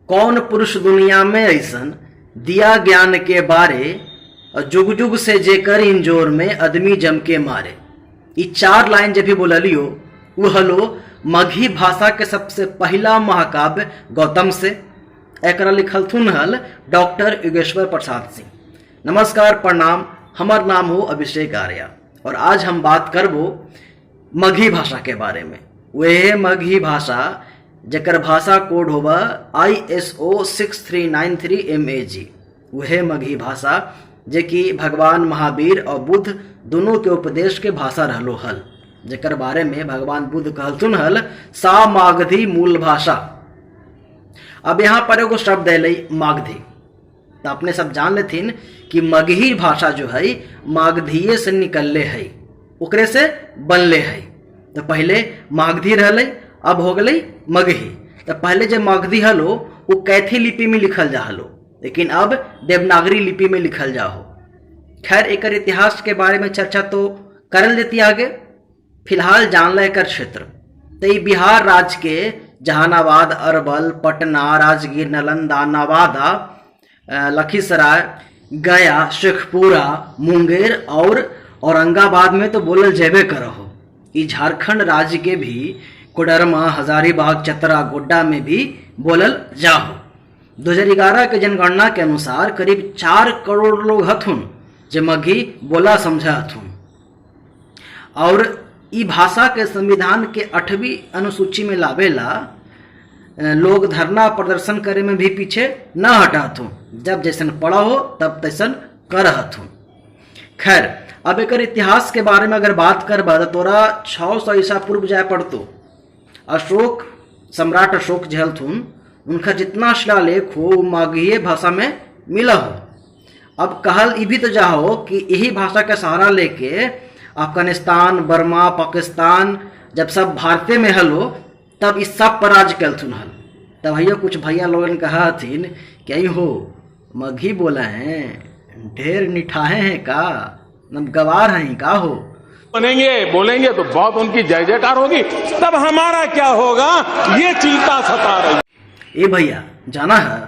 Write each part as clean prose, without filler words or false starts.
कौन पुरुष दुनिया में ऐसन दिया ज्ञान के बारे, जुग जुग से जेकर इंजोर में आदमी जम के मारे। ये 4 लाइन जब भी बोलियो वो हलो मगही भाषा के सबसे पहला महाकाव्य गौतम से। एकरा लिखलथुन हल डॉक्टर योगेश्वर प्रसाद सिंह। नमस्कार, प्रणाम, हमार नाम हो अभिषेक आर्या और आज हम बात करबो मगही भाषा के बारे में। वह मगही भाषा जकर भाषा कोड होगा ISO 6393 MAG। वह मगही भाषा जे कि भगवान महावीर और बुद्ध दोनों के उपदेश के भाषा रहलो हल, जेकर बारे में भगवान बुद्ध कहलथुन हल सा मागधी मूल भाषा। अब यहाँ पर एगो शब्द है मागधी, तो अपने सब जान लेथिन कि मगही भाषा जो है मागधीये से निकलले है, ओकरे से बनले है। तो पहले मागधी रहले, अब हो गई मगही। तो पहले जब मागधी हलो वो कैथी लिपि में लिखल जा हलो, लेकिन अब देवनागरी लिपि में लिखल जा हो। खैर एक इतिहास के बारे में चर्चा तो करल देती आगे, फिलहाल जान ला एकर क्षेत्र। तो ये बिहार राज्य के जहानाबाद, अरवल, पटना, राजगीर, नालंदा, नवादा, लखीसराय, गया, शेखपुरा, मुंगेर और औरंगाबाद में तो बोलल जेबे करहो। ये झारखंड राज्य के भी कोडरमा, हजारीबाग, चतरा, गोड्डा में भी बोलल जाहो। 2011 के जनगणना के अनुसार करीब 4 करोड़ लोग हथुन जे मगही बोला समझा हथुन। और ई भाषा के संविधान के 8वीं अनुसूची में लावेला लोग धरना प्रदर्शन करे में भी पीछे न हटा हथुन। जब जैसन पढ़ा हो तब तैसन कर हथुन। खैर अब एक इतिहास के बारे में अगर बात करबा तो तोरा 600 ईसा पूर्व जाए पड़तो। अशोक, सम्राट अशोक जो हलथुन उनका जितना शिलालेख हो मगही भाषा में मिला हो। अब कहल ये भी तो जाहो कि यही भाषा का सहारा लेके अफगानिस्तान, बर्मा, पाकिस्तान जब सब भारतीय में हलो तब इस सब पर राज कलथुन हल। तब भैया कुछ भैया लोगन कहा थीन कि हो मगही बोला है, ढेर निठाहे हैं का, गवार हैं का हो, बनेंगे बोलेंगे तो बहुत उनकी जय जयकार होगी, तब हमारा क्या होगा ये चिंता सता रही। ए भैया जाना है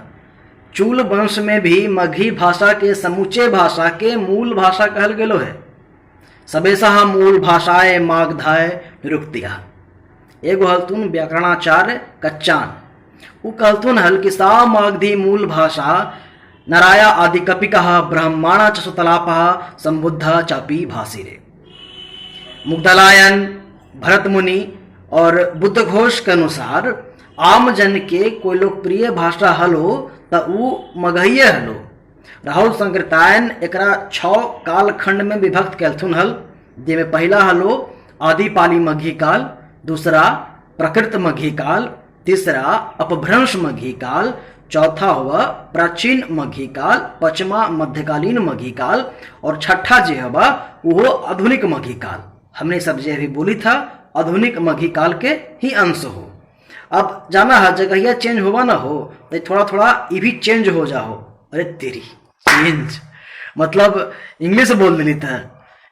चूल वंश में भी मगही भाषा के समूचे भाषा के मूल भाषा कहल गेलो है। सबेसा मूल भाषाएं मागधाय निरुक्तिया। एगो हलतुन व्याकरणाचार्य कच्चान, वो कहलतुन हल कि सा मागधी मूल भाषा नराया आदि कपिका ब्रह्माणा च सुतलापा संबुद्ध चापी भाषिरे। मुग्धलायन, भरत मुनि और बुद्ध घोष के अनुसार आम जन के कोई लोकप्रिय भाषा हलो तो वो मगहिये हलो। राहुल संकृतायन एकरा 6 कालखंड में विभक्त कैलथुन हल, जिसमें पहला हलो आदिपाली मगही काल, दूसरा प्रकृत मगही काल, तीसरा अपभ्रंश मगही काल, चौथा हुआ प्राचीन मगही काल, पांचवा मध्यकालीन मगही काल और छठा जो हवा वो आधुनिक मगही काल। हमने सब जो भी बोली था आधुनिक मगही काल के ही अंश हो। अब जाना है जगह चेंज होगा ना हो तो थोड़ा थोड़ा ये भी चेंज हो जाओ। अरे तेरी चेंज मतलब इंग्लिश बोल दिली था।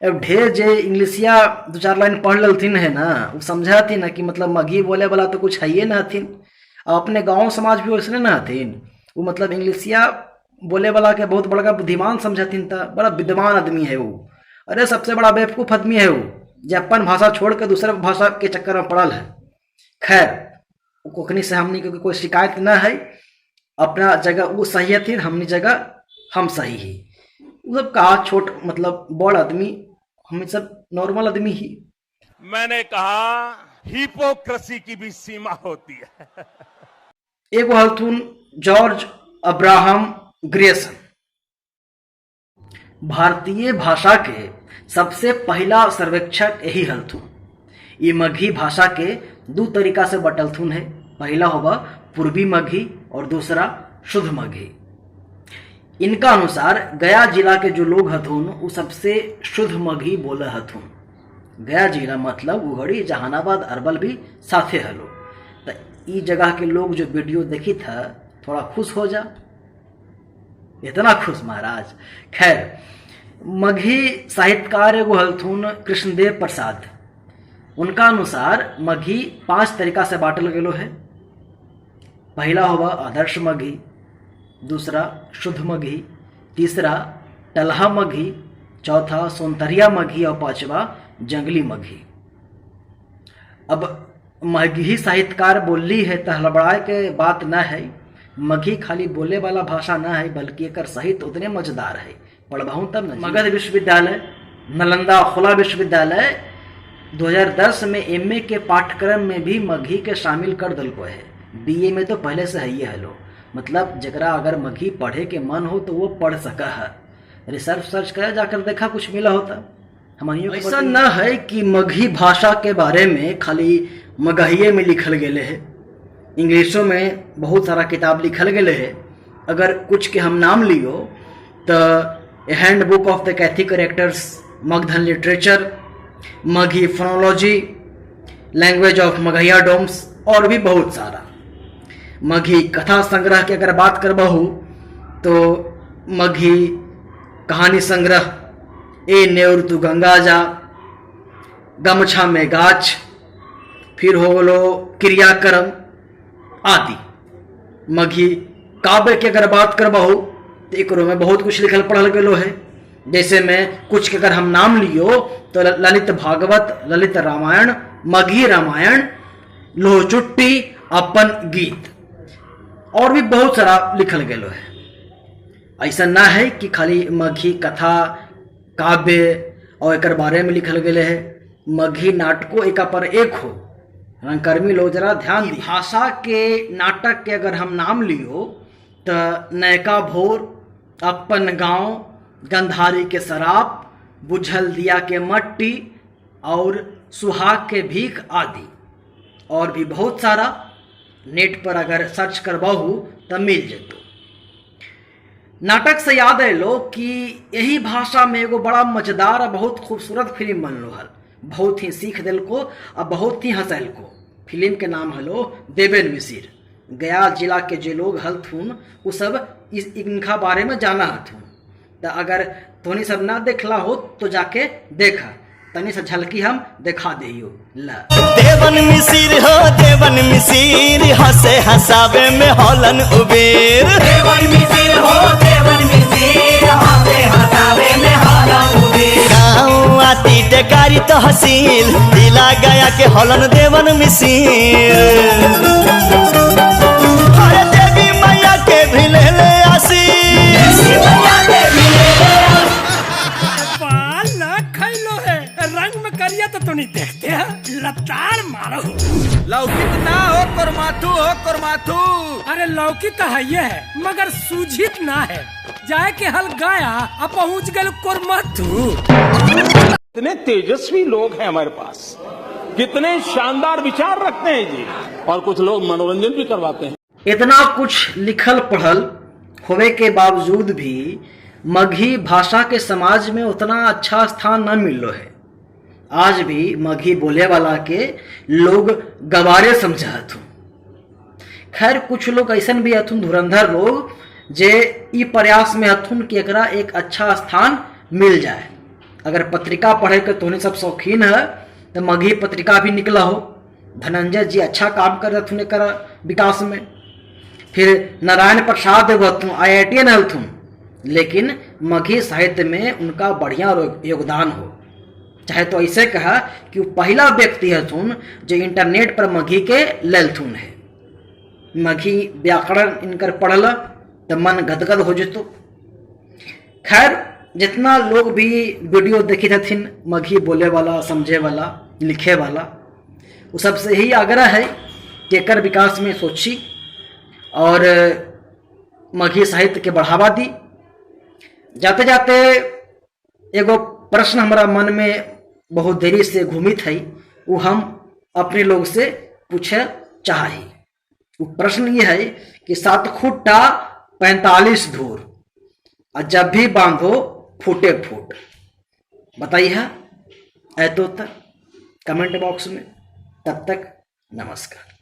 अब ढेर जे इंग्लिशिया 2-4 लाइन पढ़ ललथिन है ना, वो समझा थी ना कि मतलब मगही बोले वाला तो कुछ है ना हथिन। अपने गांव समाज भी वैसे ना हथिन, वो मतलब इंग्लिशिया बोले वाला के बहुत बड़ा बुद्धिमान समझथिन था, बड़ा विद्वान आदमी है वो। अरे सबसे बड़ा बेवकूफ आदमी है वो, जो अपन भाषा छोड़ कर दूसरे भाषा के चक्कर में पड़ल है। खैर कोकनी से हमने क्योंकि कोई शिकायत ना है, अपना जगह वो सही थी, हमनी जगह हम सही ही। वो सब कहा छोट मतलब बड़ आदमी, हम सब नॉर्मल आदमी ही। मैंने कहा हिपोक्रेसी की भी सीमा होती है। एगो हलथुन जॉर्ज अब्राहम ग्रेसन। भारतीय भाषा के सबसे पहला सर्वेक्षक यही हलथुन। ये मगही भाषा के 2 तरीका से बटलथुन है। पहला होगा पूर्वी मगही और दूसरा शुद्ध मगही। इनका अनुसार गया जिला के जो लोग हथुन वो सबसे शुद्ध मगही बोले हथुन। गया जिला मतलब उगड़ी, जहानाबाद, अरवल भी साथे हलो। तो ई जगह के लोग जो वीडियो देखी था थोड़ा खुश हो जा, इतना खुश महाराज। खैर मगही साहित्यकार एगो हलथुन कृष्णदेव प्रसाद। उनका अनुसार मगही 5 तरीका से बांटल गेलो है। पहला हुआ आदर्श मगही, दूसरा शुद्ध मगही, तीसरा टल्हा मगही, चौथा सोनतरिया मगही और पांचवा जंगली मगही। अब मगही साहित्यकार बोली है तो हड़बड़ाए के बात न है। मगही खाली बोले वाला भाषा न है बल्कि एक साहित्य उतने मजेदार है, पढ़बाऊँ तब न। मगध विश्वविद्यालय, नालंदा खुला विश्वविद्यालय 2010 में एमए के पाठ्यक्रम में भी मगही के शामिल कर दिलको है। बीए में तो पहले से है है लो, मतलब जरा अगर मगही पढ़े के मन हो तो वो पढ़ सका है। रिसर्च सर्च कर जाकर देखा कुछ मिला होता। हमारी ऐसा न है कि मगही भाषा के बारे में खाली मगहिए में लिखल गए है, इंग्लिशों में बहुत सारा किताब लिखल गए है। अगर कुछ के हम नाम लियो तो handbook of the Kaithi characters, Magadhan literature, Magahi phonology, language of Magahiya Doms और भी बहुत सारा। मगही कथा संग्रह की अगर बात करबहू तो मगही कहानी संग्रह, ए नेउर तू गंगा जा, गमछा में गाछ, फिर हो गलो क्रियाक्रम आदि। मगही काव्य की अगर बात करबहू तो एक में बहुत कुछ लिखल पढ़ल गलो है। जैसे में कुछ के अगर हम नाम लियो तो ललित भागवत, ललित रामायण, मगही रामायण, लोहचुट्टी, अपन गीत और भी बहुत सारा लिखल गलो है। ऐसा ना है कि खाली मगही कथा काव्य और एक बारे में लिखल गए है। मगही नाटकों एक पर एक हो, रंगकर्मी लोग जरा ध्यान दी। भाषा के नाटक के अगर हम नाम लियो तो नयका भोर, अपन गांव, गंधारी के शराब, बुझल दिया के मट्टी और सुहाग के भीख आदि और भी बहुत सारा नेट पर अगर सर्च करबहू तब मिल जेतो। नाटक से याद है लो कि यही भाषा में एगो बड़ा मजेदार और बहुत खूबसूरत फिल्म बनलो हल, बहुत ही सीख दिल को और बहुत ही हंसल को। फिल्म के नाम हलो देवेन मिसिर। गया जिला के जो लोग हलथुन वो सब इनका बारे में जाना हथुन। तो अगर तोनी सब ना देखला हो तो जाके देखा, तनी से झलकी हम दिखा दियो। देवन मिसिर हो देवन मिसिर, हंसे हंसावे में हॉलन उबेर। देवन मिसिर हो देवन मिसिर, हंसे हंसावे में हॉलन उबेर। गाँव आती टेकारी तहसील, दिला गया के हॉलन देवन मिसिर। अरे देवी मैया के भी ले ले आसी, रंग में करिया तो नहीं देखते हैं, लताड़ मारो। लौकी ना हो कुरमाथू हो कुरमाथू। अरे लौकी तो है ये है मगर सूझित ना है। जाए के हल गाया अब पहुंच गए कुरमाथू। कितने तेजस्वी लोग हैं हमारे पास, कितने शानदार विचार रखते हैं जी, और कुछ लोग मनोरंजन भी करवाते हैं। इतना कुछ लिखल पढ़ल होवे के बावजूद भी मगही भाषा के समाज में उतना अच्छा स्थान न मिलो है। आज भी मगही बोले वाला के लोग गवारे समझा हथुन। खैर कुछ लोग ऐसन भी हथुन धुरंधर लोग जे ई प्रयास में हथुन कि एकरा एक अच्छा स्थान मिल जाए। अगर पत्रिका पढ़े के तोने सब शौकीन है तो मगही पत्रिका भी निकला हो। धनंजय जी अच्छा काम कर हथुन एक विकास में। फिर नारायण प्रसाद हथुन IITN हथुन, लेकिन मगही साहित्य में उनका बढ़िया योगदान हो। चाहे तो ऐसे कहा कि वो पहला व्यक्ति हथुन जो इंटरनेट पर मगही के ललथुन है। मगही व्याकरण इनकर पढ़ल तो मन गदगद हो जतो। खैर जितना लोग भी वीडियो देखी थथिन मगही बोले वाला, समझे वाला, लिखे वाला, वो सबसे यही आग्रह है कि एकर विकास में सोची और मगही साहित्य के बढ़ावा दी। जाते जाते एगो प्रश्न हमारा मन में बहुत देरी से घूमित है, वो हम अपने लोग से पूछे चाहे। वो प्रश्न ये है कि 7 खुट्टा 45 धूर और जब भी बांधो फूटे फूट। बताइए ऐ तो कमेंट बॉक्स में। तब तक नमस्कार।